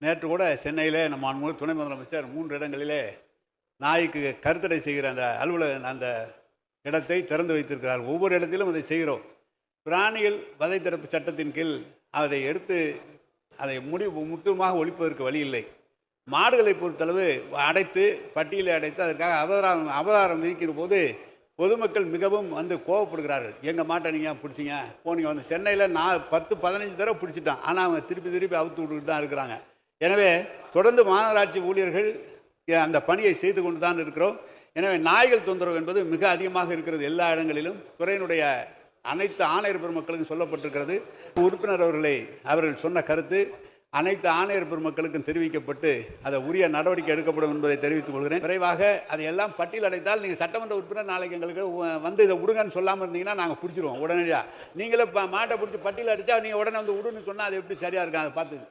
நேற்று கூட சென்னையிலே நம்ம மாண்புமிகு துணை முதலமைச்சர் 3 இடங்களிலே நாய்க்கு கருத்தடை செய்கிற அந்த அந்த இடத்தை திறந்து வைத்திருக்கிறார். ஒவ்வொரு இடத்திலும் அதை செய்கிறோம். பிராணிகள் வதை தடுப்பு சட்டத்தின் கீழ் அதை எடுத்து அதை முற்றுமாக ஒழிப்பதற்கு வழி இல்லை. மாடுகளை பொறுத்தளவு அடைத்து பட்டியலை அடைத்து அதற்காக அபராதம் விதிக்கிற போது பொதுமக்கள் மிகவும் கோவப்படுகிறார்கள். எங்கள் மாட்டை நீங்கள் பிடிச்சிங்க போனீங்க வந்து சென்னையில் 10-15 தடவை பிடிச்சிட்டான். ஆனால் அவங்க திருப்பி அவுத்து விட்டுக்கிட்டு தான் இருக்கிறாங்க. எனவே தொடர்ந்து மாநகராட்சி ஊழியர்கள் அந்த பணியை செய்து கொண்டு தான் இருக்கிறோம். எனவே நாய்கள் தொந்தரவு என்பது மிக அதிகமாக இருக்கிறது. எல்லா இடங்களிலும் துறையினுடைய அனைத்து ஆணையர் பெருமக்களுக்கும் சொல்லப்பட்டிருக்கிறது. உறுப்பினர் அவர்கள் சொன்ன கருத்து அனைத்து ஆணையர் பெருமக்களுக்கும் தெரிவிக்கப்பட்டு அதை உரிய நடவடிக்கை எடுக்கப்படும் என்பதை தெரிவித்துக் கொள்கிறேன். விரைவாக அதையெல்லாம் பட்டியல் அடைத்தால் நீங்கள் சட்டமன்ற உறுப்பினர் நாளைக்கு எங்களுக்கு வந்து இதை விடுங்கன்னு சொல்லாமல் இருந்தீங்கன்னா நாங்கள் பிடிச்சிருவோம் உடனடியாக. நீங்களே மாட்டை பிடிச்சி பட்டியல் அடித்தா நீங்கள் உடனே வந்து விடுன்னு சொன்னால் அது எப்படி சரியாக இருக்கும் அதை பார்த்து